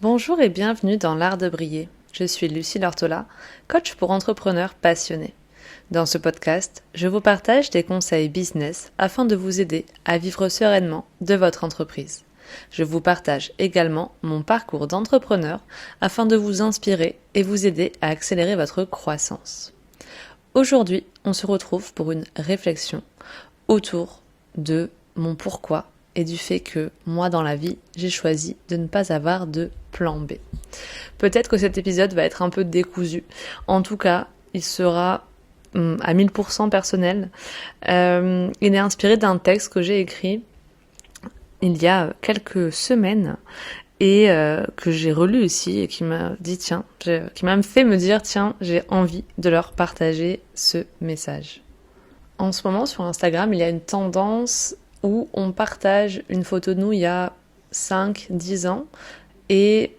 Bonjour et bienvenue dans l'art de briller. Je suis Lucie Lortola, coach pour entrepreneurs passionnés. Dans ce podcast, je vous partage des conseils business afin de vous aider à vivre sereinement de votre entreprise. Je vous partage également mon parcours d'entrepreneur afin de vous inspirer et vous aider à accélérer votre croissance. Aujourd'hui, on se retrouve pour une réflexion autour de mon pourquoi et du fait que moi dans la vie, j'ai choisi de ne pas avoir de plan B. Peut-être que cet épisode va être un peu décousu. En tout cas, il sera à 1000% personnel. Il est inspiré d'un texte que j'ai écrit il y a quelques semaines et que j'ai relu aussi et qui m'a dit qui m'a fait me dire j'ai envie de leur partager ce message. En ce moment sur Instagram, il y a une tendance où on partage une photo de nous il y a 5-10 ans et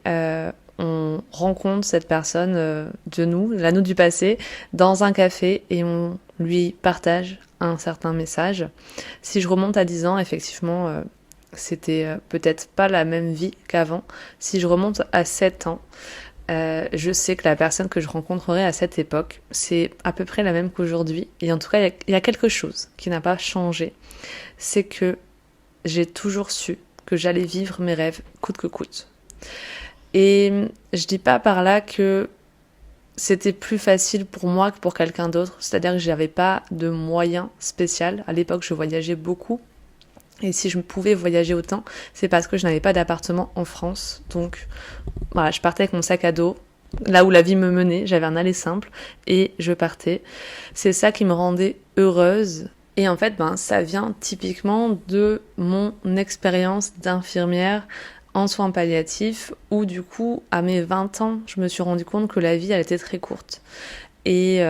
on rencontre cette personne de nous, la nous du passé, dans un café et on lui partage un certain message. Si je remonte à 10 ans, effectivement, c'était peut-être pas la même vie qu'avant. Si je remonte à 7 ans, je sais que la personne que je rencontrerai à cette époque, c'est à peu près la même qu'aujourd'hui. Et en tout cas, il y a quelque chose qui n'a pas changé. C'est que j'ai toujours su que j'allais vivre mes rêves coûte que coûte. Et je dis pas par là que c'était plus facile pour moi que pour quelqu'un d'autre. C'est-à-dire que j'avais pas de moyens spéciaux. À l'époque, je voyageais beaucoup. Et si je pouvais voyager autant, c'est parce que je n'avais pas d'appartement en France. Donc voilà, je partais avec mon sac à dos, là où la vie me menait, j'avais un aller simple et je partais. C'est ça qui me rendait heureuse. Et en fait, ça vient typiquement de mon expérience d'infirmière en soins palliatifs où du coup, à mes 20 ans, je me suis rendu compte que la vie, elle était très courte. Et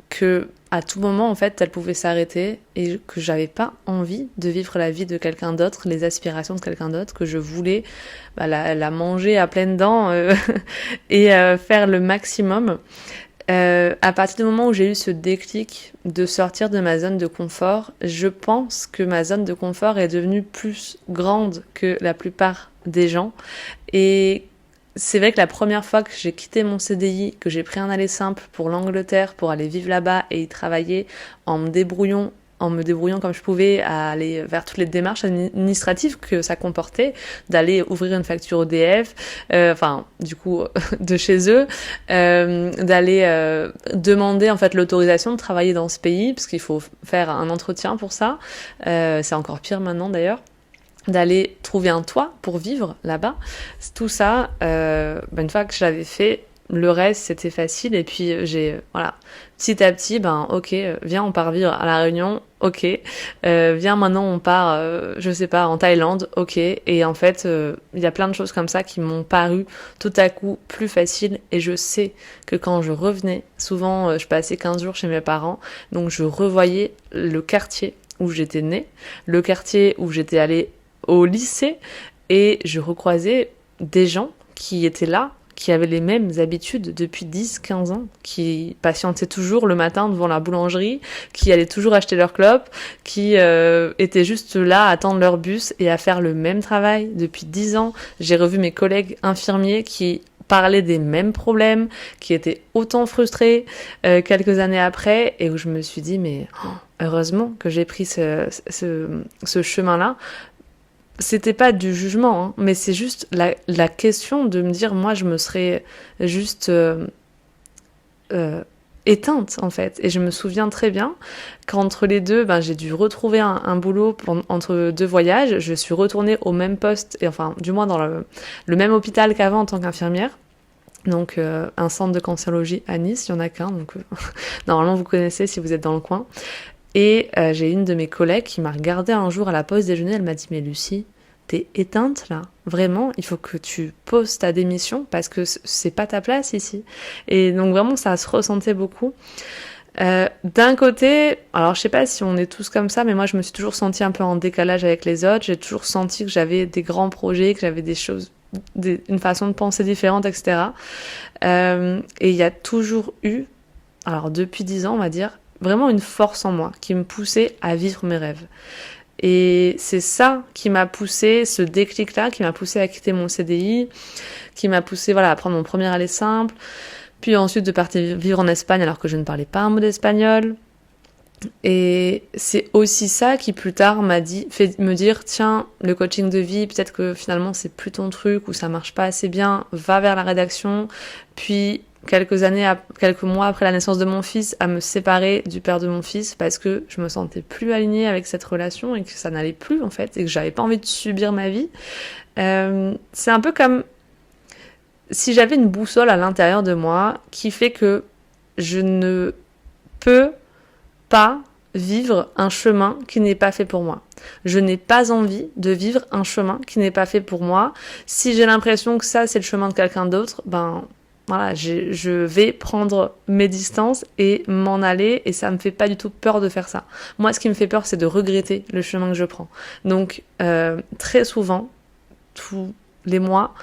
que à tout moment en fait elle pouvait s'arrêter et que j'avais pas envie de vivre la vie de quelqu'un d'autre, les aspirations de quelqu'un d'autre, que je voulais la manger à pleines dents et faire le maximum. À partir du moment où j'ai eu ce déclic de sortir de ma zone de confort, je pense que ma zone de confort est devenue plus grande que la plupart des gens et c'est vrai que la première fois que j'ai quitté mon CDI, que j'ai pris un aller simple pour l'Angleterre, pour aller vivre là-bas et y travailler en me débrouillant comme je pouvais à aller vers toutes les démarches administratives que ça comportait, d'aller ouvrir une facture EDF, de chez eux, d'aller demander en fait l'autorisation de travailler dans ce pays, parce qu'il faut faire un entretien pour ça. C'est encore pire maintenant d'ailleurs. D'aller trouver un toit pour vivre là-bas. Tout ça, une fois que je l'avais fait, le reste c'était facile et puis petit à petit, ok, viens on part vivre à La Réunion, ok, viens maintenant on part, en Thaïlande, ok, et en fait, il y a plein de choses comme ça qui m'ont paru tout à coup plus faciles et je sais que quand je revenais, souvent je passais 15 jours chez mes parents, donc je revoyais le quartier où j'étais née, le quartier où j'étais allée au lycée et je recroisais des gens qui étaient là, qui avaient les mêmes habitudes depuis 10-15 ans, qui patientaient toujours le matin devant la boulangerie, qui allaient toujours acheter leurs clopes, qui étaient juste là à attendre leur bus et à faire le même travail depuis 10 ans. J'ai revu mes collègues infirmiers qui parlaient des mêmes problèmes, qui étaient autant frustrés quelques années après et où je me suis dit heureusement que j'ai pris ce chemin-là. C'était pas du jugement, mais c'est juste la question de me dire, moi, je me serais juste éteinte, en fait. Et je me souviens très bien qu'entre les deux, j'ai dû retrouver un boulot entre deux voyages. Je suis retournée au même poste, et enfin, du moins dans le même hôpital qu'avant en tant qu'infirmière. Donc, un centre de cancérologie à Nice, il y en a qu'un, donc normalement, vous connaissez si vous êtes dans le coin. Et j'ai une de mes collègues qui m'a regardée un jour à la pause déjeuner, elle m'a dit « Mais Lucie, t'es éteinte là, vraiment, il faut que tu poses ta démission parce que c'est pas ta place ici. » Et donc vraiment ça se ressentait beaucoup. D'un côté, alors je sais pas si on est tous comme ça, mais moi je me suis toujours sentie un peu en décalage avec les autres, j'ai toujours senti que j'avais des grands projets, que j'avais des choses, une façon de penser différente, etc. Et il y a toujours eu, alors depuis 10 ans on va dire, vraiment une force en moi qui me poussait à vivre mes rêves. Et c'est ça qui m'a poussé, ce déclic-là, qui m'a poussé à quitter mon CDI, qui m'a poussé à prendre mon premier aller simple, puis ensuite de partir vivre en Espagne alors que je ne parlais pas un mot d'espagnol. Et c'est aussi ça qui plus tard fait me dire, tiens, le coaching de vie, peut-être que finalement c'est plus ton truc ou ça marche pas assez bien, va vers la rédaction. Puis quelques mois après la naissance de mon fils, à me séparer du père de mon fils parce que je me sentais plus alignée avec cette relation et que ça n'allait plus en fait et que j'avais pas envie de subir ma vie. C'est un peu comme si j'avais une boussole à l'intérieur de moi qui fait que je ne peux pas vivre un chemin qui n'est pas fait pour moi. Je n'ai pas envie de vivre un chemin qui n'est pas fait pour moi. Si j'ai l'impression que ça, c'est le chemin de quelqu'un d'autre, je vais prendre mes distances et m'en aller, et ça me fait pas du tout peur de faire ça. Moi, ce qui me fait peur, c'est de regretter le chemin que je prends. Donc, très souvent, tous les mois,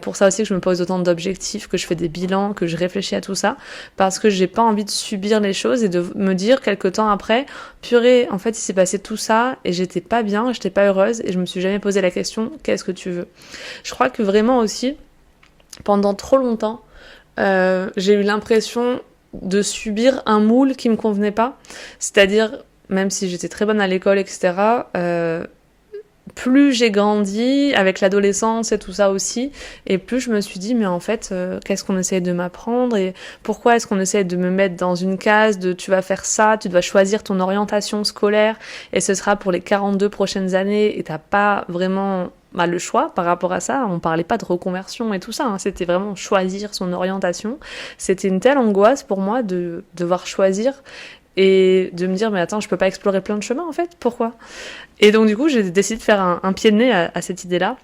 pour ça aussi que je me pose autant d'objectifs, que je fais des bilans, que je réfléchis à tout ça, parce que j'ai pas envie de subir les choses et de me dire quelque temps après, purée, en fait il s'est passé tout ça et j'étais pas bien, j'étais pas heureuse et je me suis jamais posé la question, qu'est-ce que tu veux? Je crois que vraiment aussi, pendant trop longtemps, j'ai eu l'impression de subir un moule qui me convenait pas, c'est-à-dire, même si j'étais très bonne à l'école, etc., plus j'ai grandi avec l'adolescence et tout ça aussi, et plus je me suis dit mais en fait qu'est-ce qu'on essaye de m'apprendre et pourquoi est-ce qu'on essaye de me mettre dans une case de tu vas faire ça, tu dois choisir ton orientation scolaire et ce sera pour les 42 prochaines années et t'as pas vraiment le choix par rapport à ça. On parlait pas de reconversion et tout ça, hein. C'était vraiment choisir son orientation. C'était une telle angoisse pour moi de devoir choisir et de me dire mais attends, je peux pas explorer plein de chemins en fait, pourquoi? Et donc du coup j'ai décidé de faire un pied de nez à cette idée-là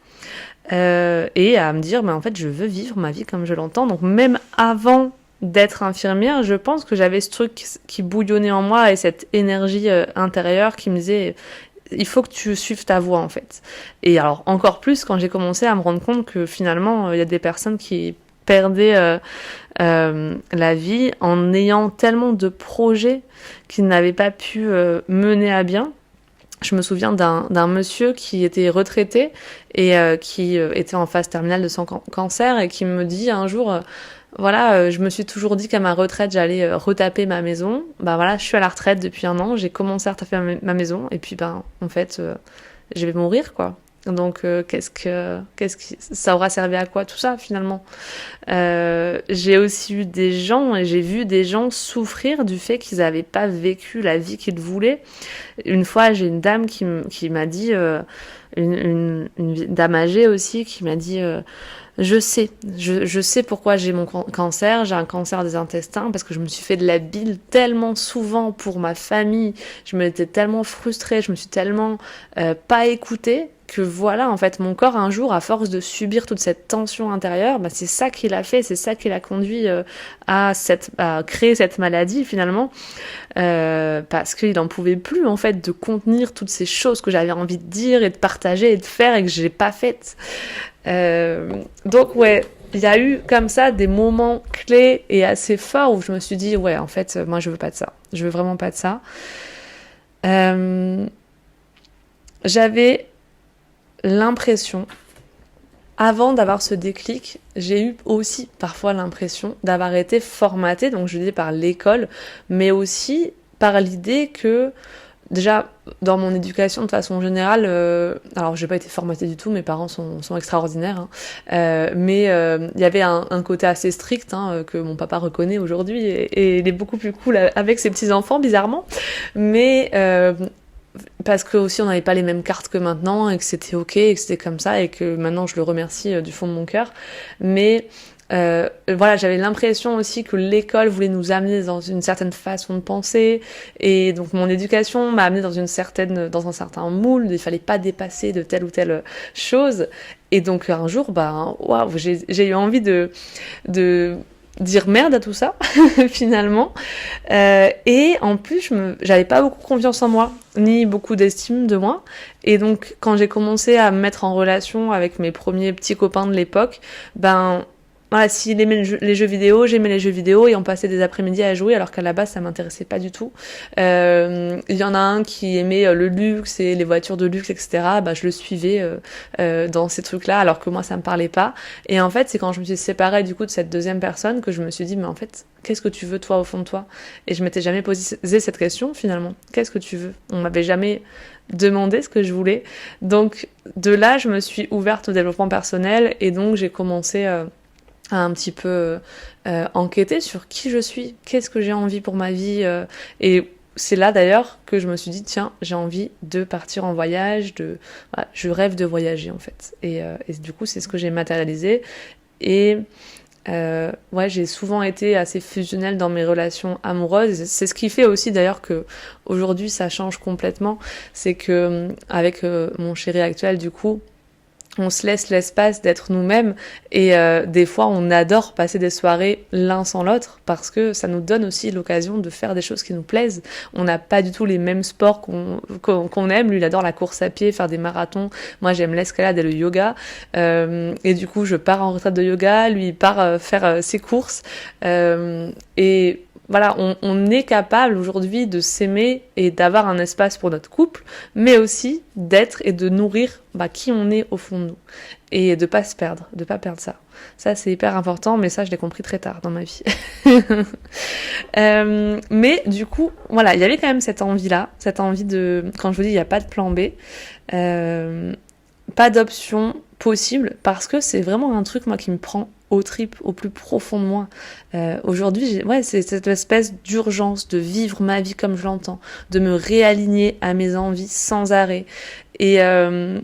et à me dire mais en fait je veux vivre ma vie comme je l'entends. Donc même avant d'être infirmière, je pense que j'avais ce truc qui bouillonnait en moi et cette énergie intérieure qui me disait il faut que tu suives ta voie en fait. Et alors encore plus quand j'ai commencé à me rendre compte que finalement il y a des personnes qui perdaient la vie en ayant tellement de projets qu'ils n'avaient pas pu mener à bien. Je me souviens d'un monsieur qui était retraité et qui était en phase terminale de son cancer et qui me dit un jour je me suis toujours dit qu'à ma retraite j'allais retaper ma maison. Je suis à la retraite depuis 1 an, j'ai commencé à retaper ma maison et puis en fait je vais mourir quoi. Donc qu'est-ce que ça aura servi à quoi tout ça finalement? J'ai aussi eu des gens et j'ai vu des gens souffrir du fait qu'ils n'avaient pas vécu la vie qu'ils voulaient. Une fois j'ai une dame qui m'a dit une dame âgée aussi qui m'a dit je sais pourquoi j'ai mon cancer, j'ai un cancer des intestins parce que je me suis fait de la bile tellement souvent pour ma famille, je m'étais tellement frustrée, je me suis tellement pas écoutée que en fait mon corps un jour à force de subir toute cette tension intérieure, c'est ça qui l'a fait, c'est ça qui l'a conduit à créer cette maladie finalement parce qu'il en pouvait plus en fait de contenir toutes ces choses que j'avais envie de dire et de partager et de faire et que j'ai pas faites. Donc il y a eu comme ça des moments clés et assez forts où je me suis dit en fait moi je veux pas de ça, je veux vraiment pas de ça. J'avais l'impression, avant d'avoir ce déclic, j'ai eu aussi parfois l'impression d'avoir été formatée, donc je dis par l'école, mais aussi par l'idée que déjà, dans mon éducation, de façon générale, alors j'ai pas été formatée du tout, mes parents sont extraordinaires, mais il y avait un côté assez strict que mon papa reconnaît aujourd'hui, et il est beaucoup plus cool avec ses petits-enfants, bizarrement, mais parce que aussi on n'avait pas les mêmes cartes que maintenant, et que c'était ok, et que c'était comme ça, et que maintenant je le remercie du fond de mon cœur, mais j'avais l'impression aussi que l'école voulait nous amener dans une certaine façon de penser, et donc mon éducation m'a amené dans un certain moule, il fallait pas dépasser de telle ou telle chose, et donc un jour j'ai eu envie de dire merde à tout ça finalement, et en plus j'avais pas beaucoup confiance en moi ni beaucoup d'estime de moi, et donc quand j'ai commencé à me mettre en relation avec mes premiers petits copains de l'époque, voilà, s'il aimait les jeux vidéo, j'aimais les jeux vidéo et on passait des après-midi à jouer alors qu'à la base ça m'intéressait pas du tout. Il y en a un qui aimait le luxe et les voitures de luxe, etc. Bah je le suivais dans ces trucs-là alors que moi ça me parlait pas. Et en fait c'est quand je me suis séparée du coup de cette deuxième personne que je me suis dit mais en fait qu'est-ce que tu veux toi au fond de toi? Et je m'étais jamais posé cette question finalement. Qu'est-ce que tu veux? On m'avait jamais demandé ce que je voulais. Donc de là je me suis ouverte au développement personnel et donc j'ai commencé à un petit peu enquêter sur qui je suis, qu'est-ce que j'ai envie pour ma vie. Et c'est là d'ailleurs que je me suis dit, tiens, j'ai envie de partir en voyage, voilà, je rêve de voyager en fait. Et du coup, c'est ce que j'ai matérialisé. Et ouais, j'ai souvent été assez fusionnelle dans mes relations amoureuses. C'est ce qui fait aussi d'ailleurs que aujourd'hui ça change complètement. C'est que avec mon chéri actuel, du coup, on se laisse l'espace d'être nous-mêmes et des fois on adore passer des soirées l'un sans l'autre parce que ça nous donne aussi l'occasion de faire des choses qui nous plaisent. On n'a pas du tout les mêmes sports qu'on aime. Lui il adore la course à pied, faire des marathons. Moi j'aime l'escalade et le yoga et du coup je pars en retraite de yoga, lui il part faire ses courses et voilà, on est capable aujourd'hui de s'aimer et d'avoir un espace pour notre couple, mais aussi d'être et de nourrir qui on est au fond de nous. Et de pas se perdre, de pas perdre ça. Ça, c'est hyper important, mais ça, je l'ai compris très tard dans ma vie. Mais du coup, voilà, il y avait quand même cette envie-là, cette envie de... Quand je vous dis, il n'y a pas de plan B, pas d'option possible, parce que c'est vraiment un truc, moi, qui me prend aux tripes, au plus profond de moi. Aujourd'hui, c'est cette espèce d'urgence de vivre ma vie comme je l'entends, de me réaligner à mes envies sans arrêt. Et je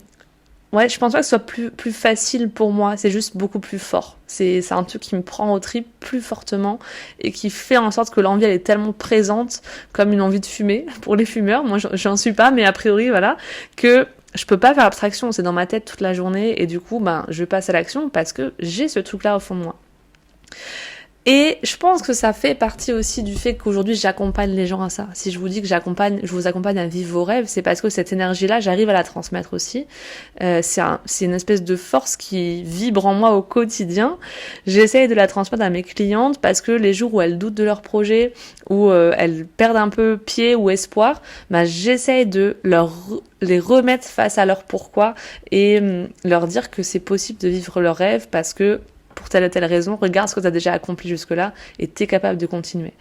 pense pas que ce soit plus facile pour moi, c'est juste beaucoup plus fort. C'est un truc qui me prend aux tripes plus fortement et qui fait en sorte que l'envie, elle est tellement présente, comme une envie de fumer pour les fumeurs. Moi, j'en suis pas, mais a priori, voilà, que je peux pas faire abstraction, c'est dans ma tête toute la journée et du coup, je passe à l'action parce que j'ai ce truc-là au fond de moi. Et je pense que ça fait partie aussi du fait qu'aujourd'hui j'accompagne les gens à ça. Si je vous dis que je vous accompagne à vivre vos rêves, c'est parce que cette énergie-là, j'arrive à la transmettre aussi. C'est une espèce de force qui vibre en moi au quotidien. J'essaye de la transmettre à mes clientes parce que les jours où elles doutent de leur projet, où elles perdent un peu pied ou espoir, j'essaye de les remettre face à leur pourquoi et leur dire que c'est possible de vivre leurs rêves parce que pour telle ou telle raison, regarde ce que tu as déjà accompli jusque-là et tu es capable de continuer.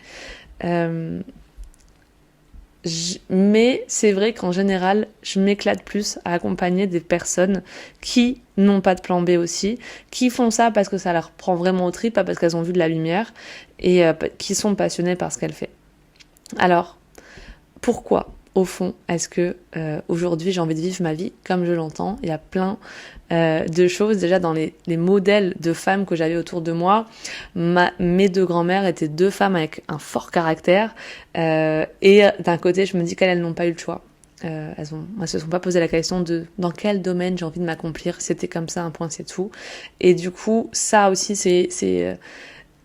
Mais c'est vrai qu'en général, je m'éclate plus à accompagner des personnes qui n'ont pas de plan B aussi, qui font ça parce que ça leur prend vraiment au trip, pas parce qu'elles ont vu de la lumière, et qui sont passionnées par ce qu'elles font. Alors, pourquoi au fond, est-ce que aujourd'hui j'ai envie de vivre ma vie comme je l'entends? Il y a plein de choses. Déjà dans les modèles de femmes que j'avais autour de moi, mes deux grand-mères étaient deux femmes avec un fort caractère et d'un côté je me dis qu'elles n'ont pas eu le choix. Elles se sont pas posé la question de dans quel domaine j'ai envie de m'accomplir. C'était comme ça, un point, c'est tout. Et du coup, ça aussi c'est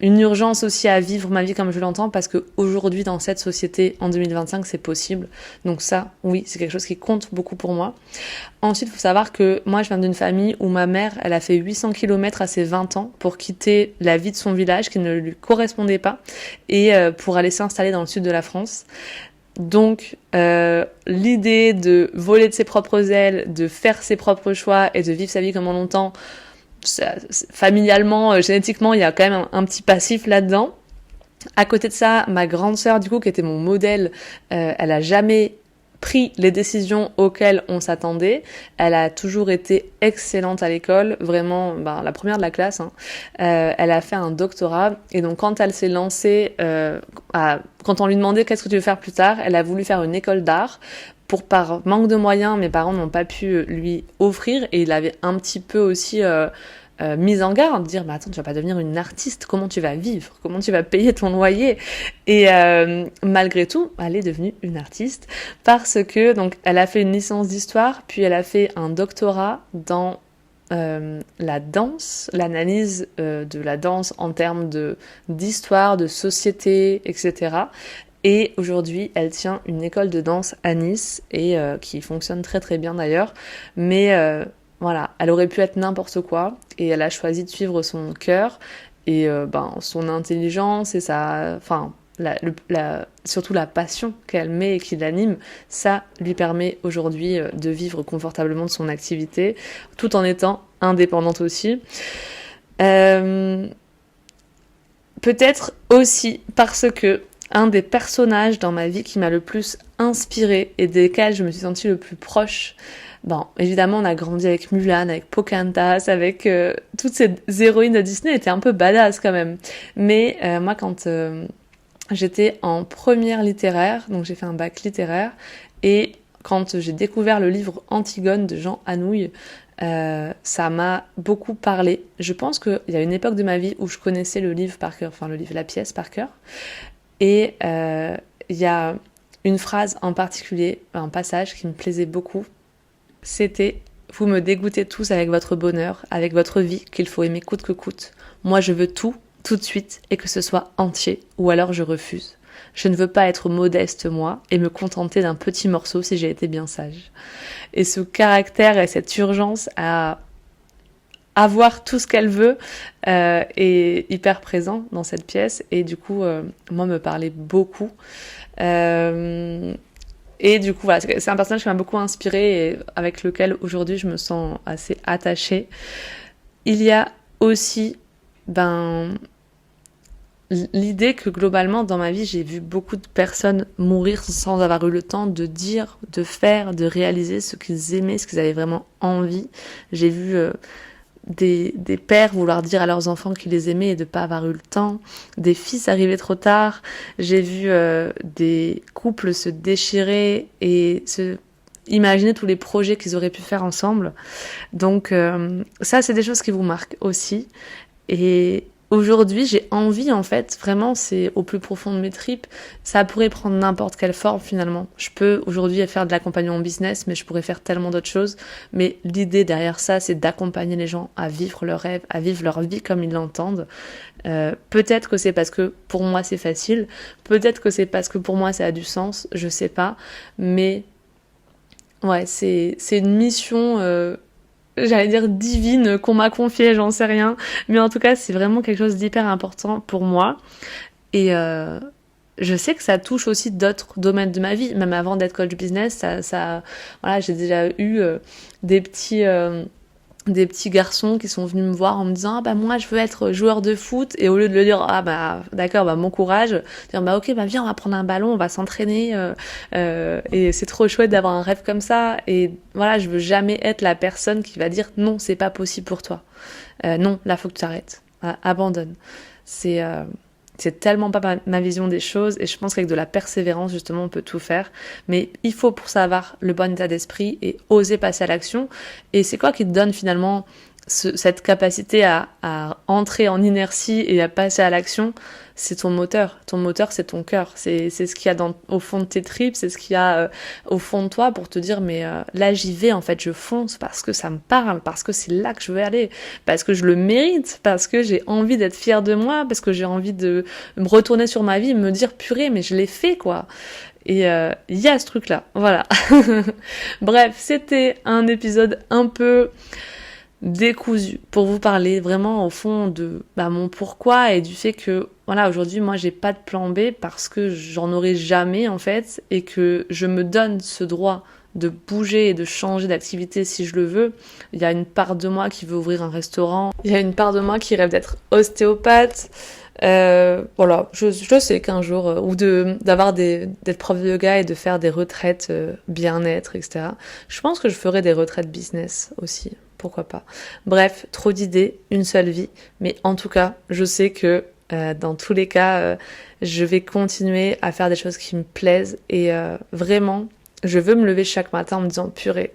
une urgence aussi à vivre ma vie comme je l'entends parce que aujourd'hui dans cette société en 2025 c'est possible. Donc ça, oui, c'est quelque chose qui compte beaucoup pour moi. Ensuite, il faut savoir que moi je viens d'une famille où ma mère, elle a fait 800 km à ses 20 ans pour quitter la vie de son village qui ne lui correspondait pas et pour aller s'installer dans le sud de la France. Donc l'idée de voler de ses propres ailes, de faire ses propres choix et de vivre sa vie comme on l'entend, familialement, génétiquement, il y a quand même un petit passif là-dedans. À côté de ça, ma grande sœur, du coup, qui était mon modèle, elle a jamais pris les décisions auxquelles on s'attendait. Elle a toujours été excellente à l'école, vraiment la première de la classe. Elle a fait un doctorat et donc quand elle s'est lancée, quand on lui demandait qu'est-ce que tu veux faire plus tard, elle a voulu faire une école d'art. Par manque de moyens, mes parents n'ont pas pu lui offrir et il avait un petit peu aussi mise en garde, de dire attends, tu vas pas devenir une artiste, comment tu vas vivre, comment tu vas payer ton loyer. Et malgré tout, elle est devenue une artiste parce que donc elle a fait une licence d'histoire, puis elle a fait un doctorat dans la danse, l'analyse de la danse en termes d'histoire, de société, etc. Et aujourd'hui, elle tient une école de danse à Nice et qui fonctionne très très bien d'ailleurs. Mais voilà, elle aurait pu être n'importe quoi et elle a choisi de suivre son cœur son intelligence et surtout la passion qu'elle met et qui l'anime, ça lui permet aujourd'hui de vivre confortablement de son activité, tout en étant indépendante aussi. Peut-être aussi parce que un des personnages dans ma vie qui m'a le plus inspirée et desquels je me suis sentie le plus proche, évidemment, on a grandi avec Mulan, avec Pocahontas, avec toutes ces héroïnes de Disney, étaient un peu badass quand même. Mais moi, quand j'étais en première littéraire, donc j'ai fait un bac littéraire, et quand j'ai découvert le livre Antigone de Jean Anouilh, ça m'a beaucoup parlé. Je pense qu'il y a une époque de ma vie où je connaissais le livre par cœur, la pièce par cœur, et il y a une phrase en particulier, un passage qui me plaisait beaucoup. C'était « Vous me dégoûtez tous avec votre bonheur, avec votre vie qu'il faut aimer coûte que coûte. Moi je veux tout de suite, et que ce soit entier, ou alors je refuse. Je ne veux pas être modeste, moi, et me contenter d'un petit morceau si j'ai été bien sage. » Et ce caractère et cette urgence à avoir tout ce qu'elle veut est hyper présent dans cette pièce, et du coup, moi, me parlait beaucoup. Et du coup, voilà, c'est un personnage qui m'a beaucoup inspirée et avec lequel aujourd'hui je me sens assez attachée. Il y a aussi l'idée que globalement dans ma vie j'ai vu beaucoup de personnes mourir sans avoir eu le temps de dire, de faire, de réaliser ce qu'ils aimaient, ce qu'ils avaient vraiment envie. J'ai vu des pères vouloir dire à leurs enfants qu'ils les aimaient et de pas avoir eu le temps, des fils arriver trop tard, j'ai vu des couples se déchirer et se imaginer tous les projets qu'ils auraient pu faire ensemble. Donc ça, c'est des choses qui vous marquent aussi. Et aujourd'hui, j'ai envie, en fait, vraiment, c'est au plus profond de mes tripes, ça pourrait prendre n'importe quelle forme, finalement. Je peux aujourd'hui faire de l'accompagnement business, mais je pourrais faire tellement d'autres choses. Mais l'idée derrière ça, c'est d'accompagner les gens à vivre leurs rêves, à vivre leur vie comme ils l'entendent. Peut-être que c'est parce que pour moi, c'est facile. Peut-être que c'est parce que pour moi, ça a du sens. Je sais pas. Mais ouais, c'est une mission... j'allais dire divine qu'on m'a confiée, j'en sais rien, mais en tout cas c'est vraiment quelque chose d'hyper important pour moi, et je sais que ça touche aussi d'autres domaines de ma vie, même avant d'être coach business, voilà, j'ai déjà eu des petits garçons qui sont venus me voir en me disant moi je veux être joueur de foot, et au lieu de le dire d'accord, bon courage, dire ok, viens, on va prendre un ballon, on va s'entraîner, et c'est trop chouette d'avoir un rêve comme ça. Et voilà, je veux jamais être la personne qui va dire non, c'est pas possible pour toi, non, là faut que tu arrêtes, voilà, abandonne. C'est tellement pas ma vision des choses, et je pense qu'avec de la persévérance, justement, on peut tout faire. Mais il faut pour ça avoir le bon état d'esprit et oser passer à l'action. Et c'est quoi qui te donne finalement cette capacité à entrer en inertie et à passer à l'action? C'est ton moteur. Ton moteur, c'est ton cœur. C'est ce qu'il y a au fond de tes tripes, c'est ce qu'il y a au fond de toi pour te dire là j'y vais, en fait, je fonce parce que ça me parle, parce que c'est là que je veux aller, parce que je le mérite, parce que j'ai envie d'être fière de moi, parce que j'ai envie de me retourner sur ma vie et me dire purée, mais je l'ai fait, quoi. Et il y a ce truc-là, voilà. Bref, c'était un épisode un peu décousu pour vous parler vraiment au fond de mon pourquoi et du fait que voilà, aujourd'hui moi j'ai pas de plan B parce que j'en aurai jamais, en fait, et que je me donne ce droit de bouger et de changer d'activité si je le veux. Il y a une part de moi qui veut ouvrir un restaurant, il y a une part de moi qui rêve d'être ostéopathe, voilà, je sais qu'un jour ou d'être prof de yoga et de faire des retraites bien-être, etc. Je pense que je ferai des retraites business aussi, pourquoi pas. Bref, trop d'idées, une seule vie, mais en tout cas, je sais que dans tous les cas, je vais continuer à faire des choses qui me plaisent, et vraiment, je veux me lever chaque matin en me disant purée,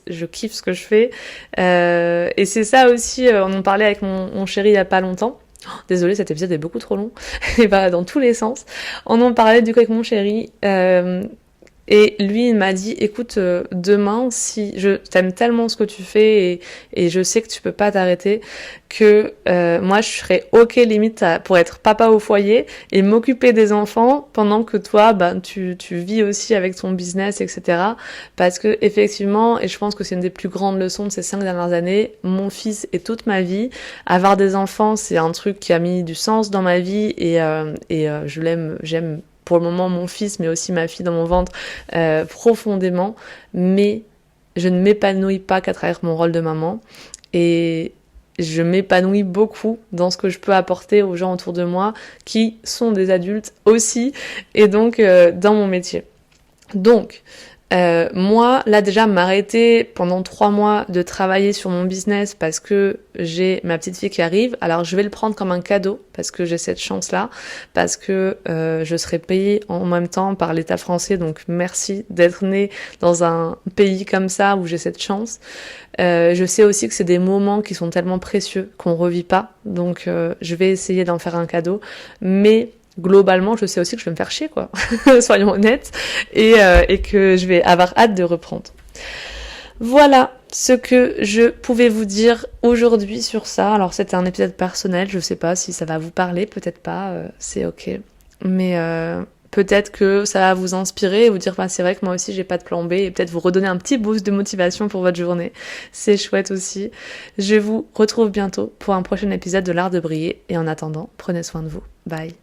je kiffe ce que je fais, et c'est ça aussi, on en parlait avec mon chéri il y a pas longtemps. Désolée, cet épisode est beaucoup trop long, et dans tous les sens. On en parlait du coup avec mon chéri, Et lui, il m'a dit, écoute, demain, si je t'aime tellement ce que tu fais et je sais que tu peux pas t'arrêter, que moi, je serais ok limite pour être papa au foyer et m'occuper des enfants pendant que toi, tu vis aussi avec ton business, etc. Parce que effectivement, et je pense que c'est une des plus grandes leçons de ces 5 dernières années, mon fils est toute ma vie. Avoir des enfants, c'est un truc qui a mis du sens dans ma vie et j'aime pour le moment mon fils, mais aussi ma fille dans mon ventre profondément, mais je ne m'épanouis pas qu'à travers mon rôle de maman et je m'épanouis beaucoup dans ce que je peux apporter aux gens autour de moi qui sont des adultes aussi et donc dans mon métier. Donc moi, là déjà, m'arrêter pendant 3 mois de travailler sur mon business parce que j'ai ma petite fille qui arrive, alors je vais le prendre comme un cadeau parce que j'ai cette chance-là, parce que je serai payée en même temps par l'État français, donc merci d'être née dans un pays comme ça où j'ai cette chance. Je sais aussi que c'est des moments qui sont tellement précieux qu'on revit pas, donc je vais essayer d'en faire un cadeau, mais globalement, je sais aussi que je vais me faire chier, quoi. Soyons honnêtes. Et que je vais avoir hâte de reprendre. Voilà ce que je pouvais vous dire aujourd'hui sur ça. Alors, c'était un épisode personnel. Je sais pas si ça va vous parler. Peut-être pas. C'est ok. Mais peut-être que ça va vous inspirer et vous dire, c'est vrai que moi aussi, j'ai pas de plan B. Et peut-être vous redonner un petit boost de motivation pour votre journée. C'est chouette aussi. Je vous retrouve bientôt pour un prochain épisode de l'Art de briller. Et en attendant, prenez soin de vous. Bye.